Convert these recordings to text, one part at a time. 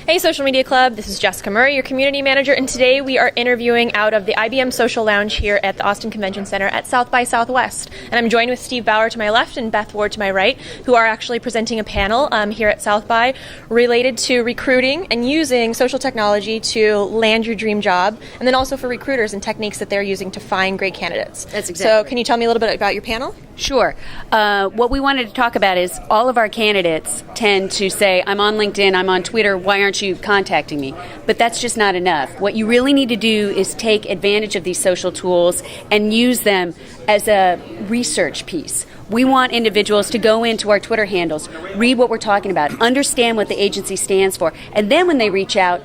Hey Social Media Club, this is Jessica Murray, your community manager, and today we are interviewing out of the IBM Social Lounge here at the Austin Convention Center at South by Southwest. And I'm joined with Steve Bauer to my left and Beth Ward to my right, who are actually presenting a panel here at South by related to recruiting and using social technology to land your dream job, and then also for recruiters and techniques that they're using to find great candidates. That's exactly So right. can you tell me a little bit about your panel? Sure. What we wanted to talk about is all of our candidates tend to say, I'm on LinkedIn, I'm on Twitter, why aren't you contacting me? But that's just not enough. What you really need to do is take advantage of these social tools and use them as a research piece. We want individuals to go into our Twitter handles, read what we're talking about, understand what the agency stands for, and then when they reach out,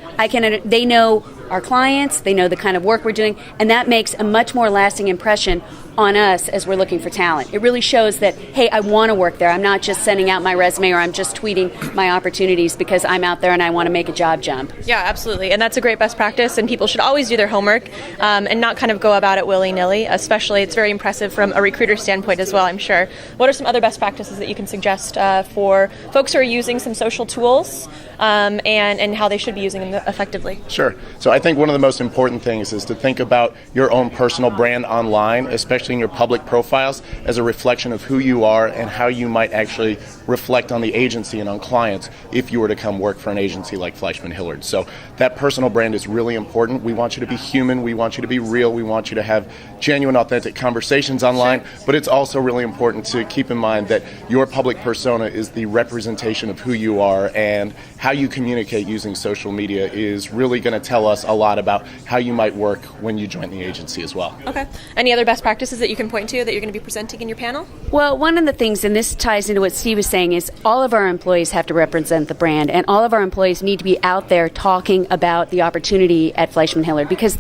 they know our clients, they know the kind of work we're doing, and that makes a much more lasting impression on us as we're looking for talent. It really shows that, hey, I want to work there. I'm not just sending out my resume or I'm just tweeting my opportunities because I'm out there and I want to make a job jump. Yeah, absolutely. And that's a great best practice, and people should always do their homework and not kind of go about it willy-nilly. Especially, it's very impressive from a recruiter standpoint as well, I'm sure. What are some other best practices that you can suggest for folks who are using some social tools and how they should be using them effectively? Sure. So I think one of the most important things is to think about your own personal brand online, especially in your public profiles, as a reflection of who you are and how you might actually reflect on the agency and on clients if you were to come work for an agency like Fleishman-Hillard. So that personal brand is really important. We want you to be human. We want you to be real. We want you to have genuine, authentic conversations online. But it's also really important to keep in mind that your public persona is the representation of who you are, and how you communicate using social media is really going to tell us a lot about how you might work when you join the agency as well. Okay. Any other best practices that you can point to that you're going to be presenting in your panel? Well, one of the things, and this ties into what Steve was saying, is all of our employees have to represent the brand, and all of our employees need to be out there talking about the opportunity at Fleishman-Hillard, because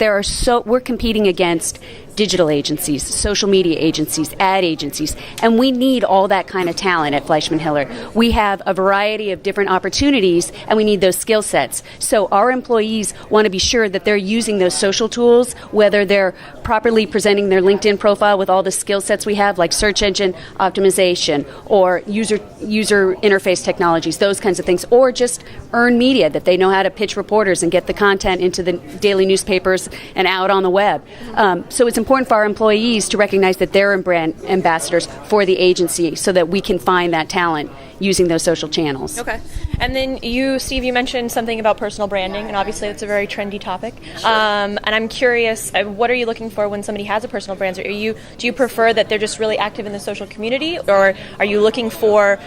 we're competing against digital agencies, social media agencies, ad agencies, and we need all that kind of talent at Fleishman-Hillard. We have a variety of different opportunities, and we need those skill sets. So our employees want to be sure that they're using those social tools, whether they're properly presenting their LinkedIn profile with all the skill sets we have, like search engine optimization or user interface technologies, those kinds of things, or just earn media, that they know how to pitch reporters and get the content into the daily newspapers and out on the web. So it's important for our employees to recognize that they're brand ambassadors for the agency so that we can find that talent using those social channels. Okay. And then you, Steve, you mentioned something about personal branding, and obviously it's a very trendy topic. Sure. And I'm curious, what are you looking for when somebody has a personal brand? Do you prefer that they're just really active in the social community, or are you looking for,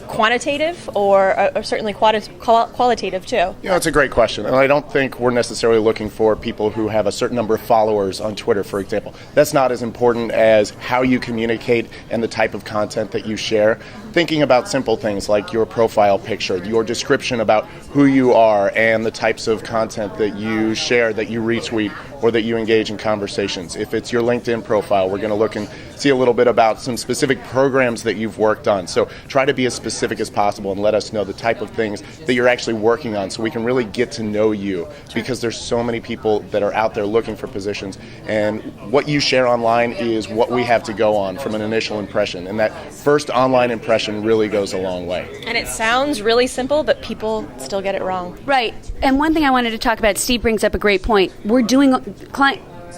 quantitative or certainly qualitative too? It's a great question, and I don't think we're necessarily looking for people who have a certain number of followers on Twitter, for example. That's not as important as how you communicate and the type of content that you share. Thinking about simple things like your profile picture, your description about who you are, and the types of content that you share, that you retweet, or that you engage in conversations. If it's your LinkedIn profile, we're going to look and see a little bit about some specific programs that you've worked on. So try to be as specific as possible and let us know the type of things that you're actually working on so we can really get to know you, because there's so many people that are out there looking for positions, and what you share online is what we have to go on from an initial impression, and that first online impression really goes a long way. And it sounds really simple, but people still get it wrong. Right. And one thing I wanted to talk about, Steve brings up a great point.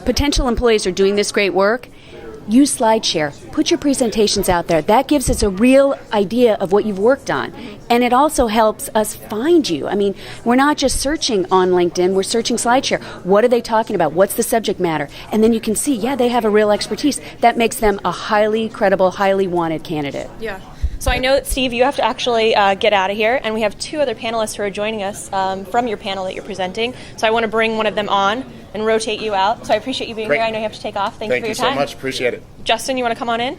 Potential employees are doing this great work. Use SlideShare. Put your presentations out there. That gives us a real idea of what you've worked on. And it also helps us find you. I mean, we're not just searching on LinkedIn, we're searching SlideShare. What are they talking about? What's the subject matter? And then you can see, they have a real expertise. That makes them a highly credible, highly wanted candidate. Yeah. So I know that, Steve, you have to actually get out of here, and we have two other panelists who are joining us from your panel that you're presenting. So I want to bring one of them on and rotate you out. So I appreciate you being here. I know you have to take off. Thank you for your time. Thank you so much. Appreciate it. Justin, you want to come on in?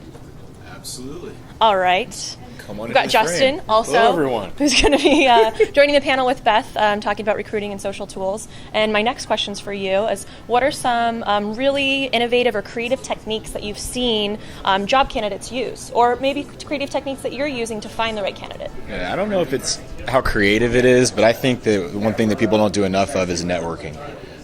Absolutely. All right. Come on. We've got Justin also, hello, everyone, who's going to be joining the panel with Beth, talking about recruiting and social tools. And my next questions for you is, what are some really innovative or creative techniques that you've seen job candidates use, or maybe creative techniques that you're using to find the right candidate? Yeah, I don't know if it's how creative it is, but I think that one thing that people don't do enough of is networking,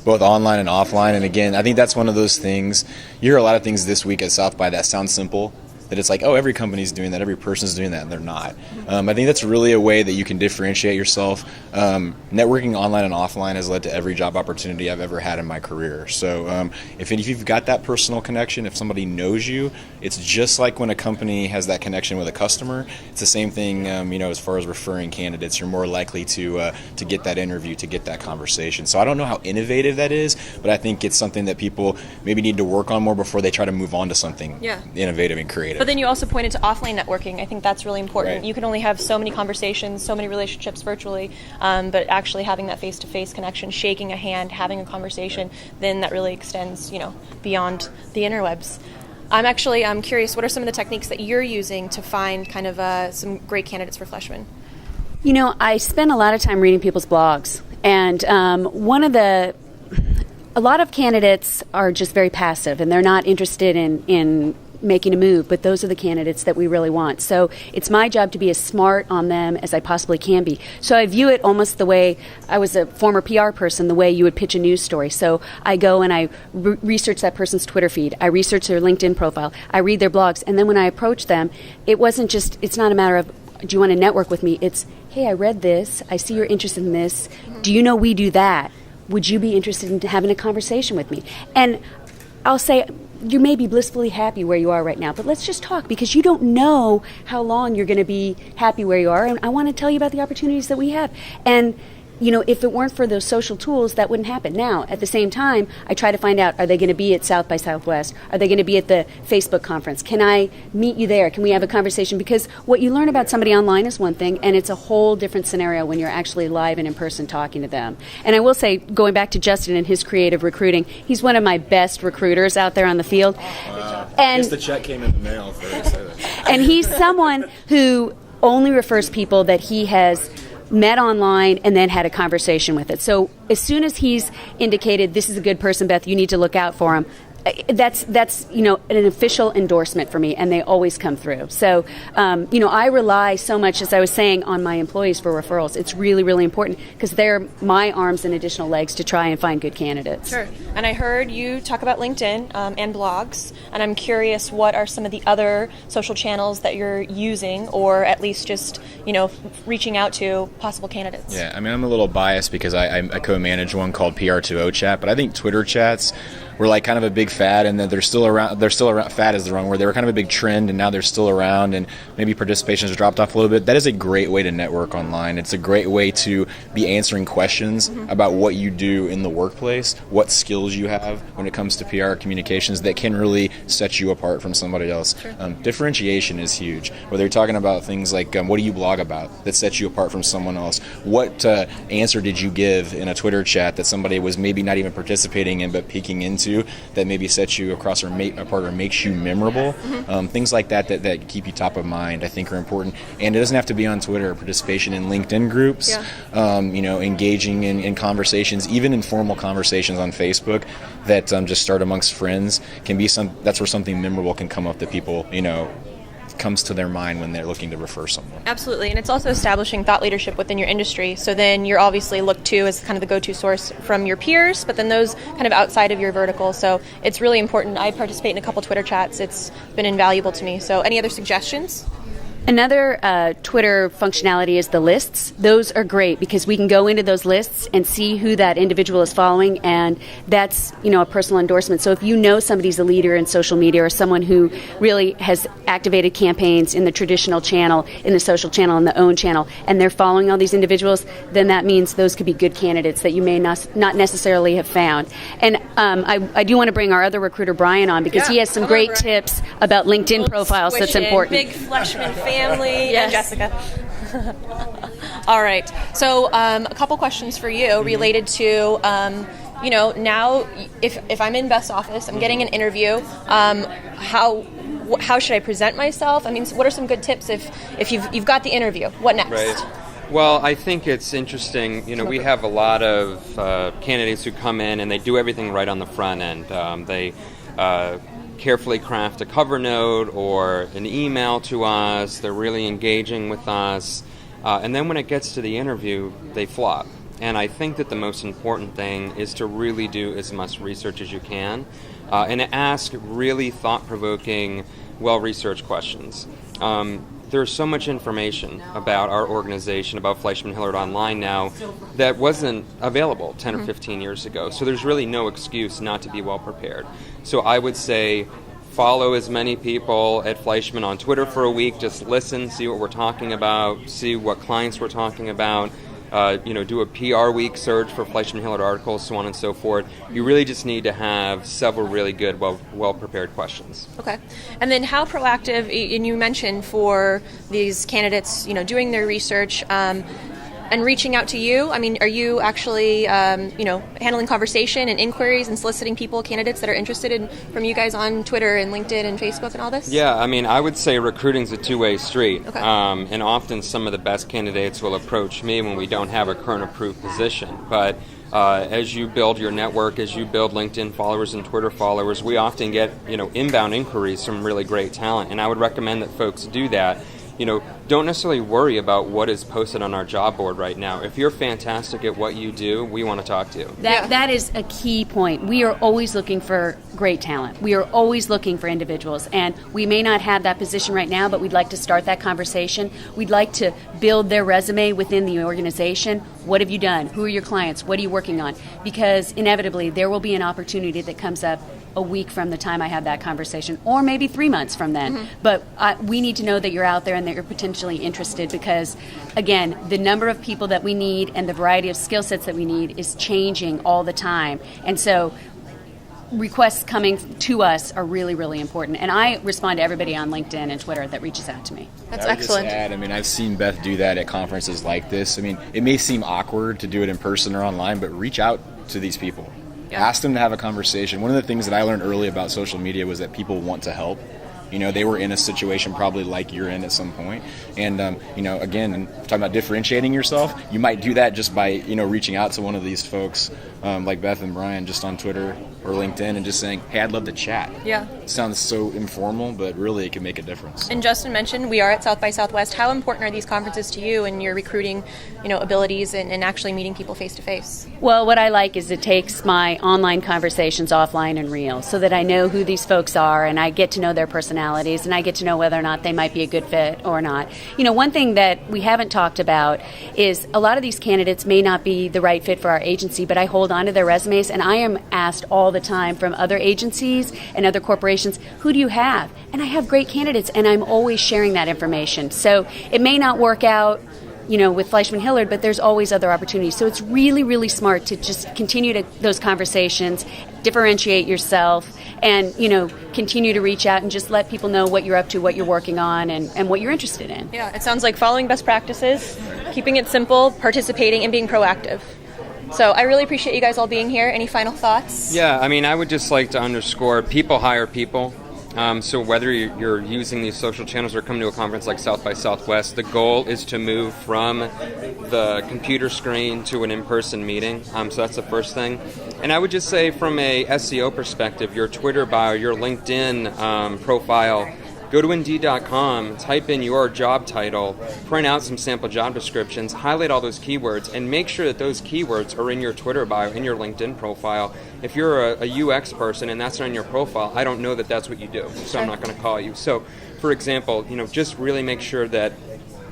both online and offline. And again, I think that's one of those things. You hear a lot of things this week at South by that sound simple, that it's like, oh, every company's doing that, every person's doing that, and they're not. I think that's really a way that you can differentiate yourself. Networking online and offline has led to every job opportunity I've ever had in my career. So if you've got that personal connection, if somebody knows you, it's just like when a company has that connection with a customer. It's the same thing, as far as referring candidates. You're more likely to get that interview, to get that conversation. So I don't know how innovative that is, but I think it's something that people maybe need to work on more before they try to move on to something innovative and creative. But then you also pointed to offline networking. I think that's really important. Right. You can only have so many conversations, so many relationships virtually, but actually having that face-to-face connection, shaking a hand, having a conversation, then that really extends, beyond the interwebs. I'm curious, what are some of the techniques that you're using to find kind of some great candidates for Fleishman? I spend a lot of time reading people's blogs, and a lot of candidates are just very passive, and they're not interested in making a move, but those are the candidates that we really want. So it's my job to be as smart on them as I possibly can be. So I view it almost the way I was a former PR person, the way you would pitch a news story. So I go and I research that person's Twitter feed. I research their LinkedIn profile. I read their blogs. And then when I approach them, it's not a matter of, do you want to network with me? It's, hey, I read this. I see you're interested in this. Do you know we do that? Would you be interested in having a conversation with me? And I'll say, you may be blissfully happy where you are right now, but let's just talk, because you don't know how long you're going to be happy where you are, and I want to tell you about the opportunities that we have. And if it weren't for those social tools, that wouldn't happen. Now, at the same time, I try to find out, are they going to be at South by Southwest? Are they going to be at the Facebook conference? Can I meet you there? Can we have a conversation? Because what you learn about somebody online is one thing, and it's a whole different scenario when you're actually live and in person talking to them. And I will say, going back to Justin and his creative recruiting, he's one of my best recruiters out there on the field. Wow. And I guess the check came in the mail for that. And he's someone who only refers people that he has met online and then had a conversation with it. So as soon as he's indicated, this is a good person, Beth, you need to look out for him, that's an official endorsement for me, and they always come through. So I rely so much, as I was saying, on my employees for referrals. It's really, really important, because they're my arms and additional legs to try and find good candidates. Sure. And I heard you talk about LinkedIn and blogs, and I'm curious, what are some of the other social channels that you're using, or at least just reaching out to possible candidates? Yeah, I'm a little biased because I co-manage one called PR2O Chat, but I think Twitter chats were like kind of a big fad, and that they're still around. Fad is the wrong word. They were kind of a big trend, and now they're still around, and maybe participation has dropped off a little bit. That is a great way to network online. It's a great way to be answering questions about what you do in the workplace, what skills you have when it comes to PR communications that can really set you apart from somebody else. Sure. Differentiation is huge. Whether you're talking about things like what do you blog about that sets you apart from someone else? What answer did you give in a Twitter chat that somebody was maybe not even participating in but peeking into, that maybe sets you apart or makes you memorable? Things like that keep you top of mind, I think, are important. And it doesn't have to be on Twitter. Participation in LinkedIn groups, engaging in conversations, even informal conversations on Facebook that just start amongst friends, can be that's where something memorable can come up that people comes to their mind when they're looking to refer someone. Absolutely, and it's also establishing thought leadership within your industry. So then you're obviously looked to as kind of the go-to source from your peers, but then those kind of outside of your vertical. So it's really important. I participate in a couple Twitter chats. It's been invaluable to me. So any other suggestions? Another Twitter functionality is the lists. Those are great because we can go into those lists and see who that individual is following, and that's a personal endorsement. So if you know somebody's a leader in social media, or someone who really has activated campaigns in the traditional channel, in the social channel, in the own channel, and they're following all these individuals, then that means those could be good candidates that you may not necessarily have found. And I do want to bring our other recruiter, Brian, on, because he has some great tips about LinkedIn profiles that's important. Big Fleishman family, and Jessica. All right. So a couple questions for you related to, now if I'm in Beth's office, I'm getting an interview, how should I present myself? I mean, what are some good tips if you've got the interview? What next? Right. Well, I think it's interesting. We have a lot of candidates who come in and they do everything right on the front end. They carefully craft a cover note or an email to us. They're really engaging with us. And then when it gets to the interview, they flop. And I think that the most important thing is to really do as much research as you can and ask really thought-provoking well-researched questions. There's so much information about our organization, about Fleishman-Hillard online now, that wasn't available 10 or 15 years ago. So there's really no excuse not to be well prepared. So I would say follow as many people at Fleischman on Twitter for a week. Just listen, see what we're talking about, see what clients we're talking about. Do a PR week search for Fleishman-Hillard articles, so on and so forth. You really just need to have several really good, well-prepared questions. Okay. And then how proactive, and you mentioned for these candidates, doing their research and reaching out to you, I mean, are you actually, handling conversation and inquiries and soliciting candidates that are interested from you guys on Twitter and LinkedIn and Facebook and all this? Yeah, I mean, I would say recruiting's a two-way street. Okay. And often some of the best candidates will approach me when we don't have a current approved position. But as you build your network, as you build LinkedIn followers and Twitter followers, we often get, inbound inquiries from really great talent. And I would recommend that folks do that. Don't necessarily worry about what is posted on our job board right now. If you're fantastic at what you do, we want to talk to you. That is a key point. We are always looking for great talent. We are always looking for individuals, and we may not have that position right now, but we'd like to start that conversation. We'd like to build their resume within the organization. What have you done? Who are your clients? What are you working on? Because inevitably there will be an opportunity that comes up a week from the time I have that conversation, or maybe 3 months from then. Mm-hmm. But we need to know that you're out there and that you're potentially interested, because, again, the number of people that we need and the variety of skill sets that we need is changing all the time. And so requests coming to us are really, really important. And I respond to everybody on LinkedIn and Twitter that reaches out to me. That's excellent. Just add, I've seen Beth do that at conferences like this. It may seem awkward to do it in person or online, but reach out to these people. Yeah. Ask them to have a conversation. One of the things that I learned early about social media was that people want to help. They were in a situation probably like you're in at some point. And, again, talking about differentiating yourself, you might do that just by, reaching out to one of these folks like Beth and Brian just on Twitter or LinkedIn and just saying, hey, I'd love to chat. Yeah. It sounds so informal, but really it can make a difference. And Justin mentioned we are at South by Southwest. How important are these conferences to you and your recruiting, abilities and actually meeting people face to face? Well, what I like is it takes my online conversations offline and real, so that I know who these folks are and I get to know their personalities and I get to know whether or not they might be a good fit or not. One thing that we haven't talked about is a lot of these candidates may not be the right fit for our agency, but I hold on to their resumes, and I am asked all the time from other agencies and other corporations, who do you have? And I have great candidates, and I'm always sharing that information. So it may not work out with Fleishman-Hillard, but there's always other opportunities. So it's really, really smart to just continue those conversations, differentiate yourself, and, continue to reach out and just let people know what you're up to, what you're working on, and what you're interested in. Yeah, it sounds like following best practices, keeping it simple, participating, and being proactive. So I really appreciate you guys all being here. Any final thoughts? Yeah, I would just like to underscore, people hire people. So whether you're using these social channels or coming to a conference like South by Southwest, the goal is to move from the computer screen to an in-person meeting. So that's the first thing. And I would just say from a SEO perspective, your Twitter bio, your LinkedIn profile, go to Indeed.com, type in your job title, print out some sample job descriptions, highlight all those keywords, and make sure that those keywords are in your Twitter bio, in your LinkedIn profile. If you're a UX person and that's not in your profile, I don't know that that's what you do, so I'm not going to call you. So, for example, just really make sure that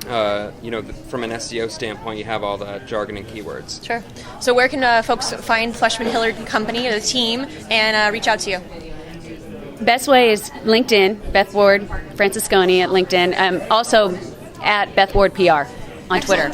from an SEO standpoint, you have all the jargon and keywords. Sure. So where can folks find Fleishman-Hillard Company, or the team, and reach out to you? Best way is LinkedIn, Beth Ward Francisconi at LinkedIn. Also at Beth Ward PR on Twitter.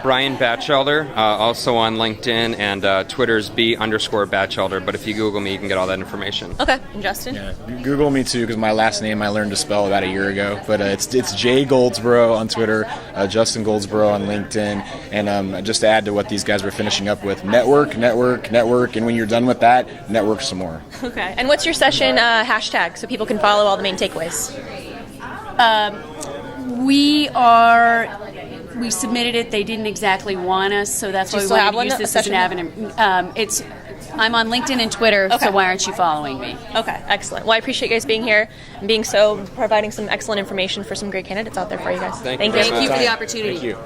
Brian Batchelder, also on LinkedIn, and Twitter's B_Batchelder. But if you Google me, you can get all that information. Okay. And Justin? Yeah, Google me too, because my last name I learned to spell about a year ago. But it's Jay Goldsboro on Twitter, Justin Goldsboro on LinkedIn, and just to add to what these guys were finishing up with, network, and when you're done with that, network some more. Okay. And what's your session hashtag so people can follow all the main takeaways? We submitted it. They didn't exactly want us, so that's why we wanted to use this as an avenue. I'm on LinkedIn and Twitter, okay. So why aren't you following me? Okay, excellent. Well, I appreciate you guys being here and providing some excellent information for some great candidates out there for you guys. Thank you for the opportunity. Thank you.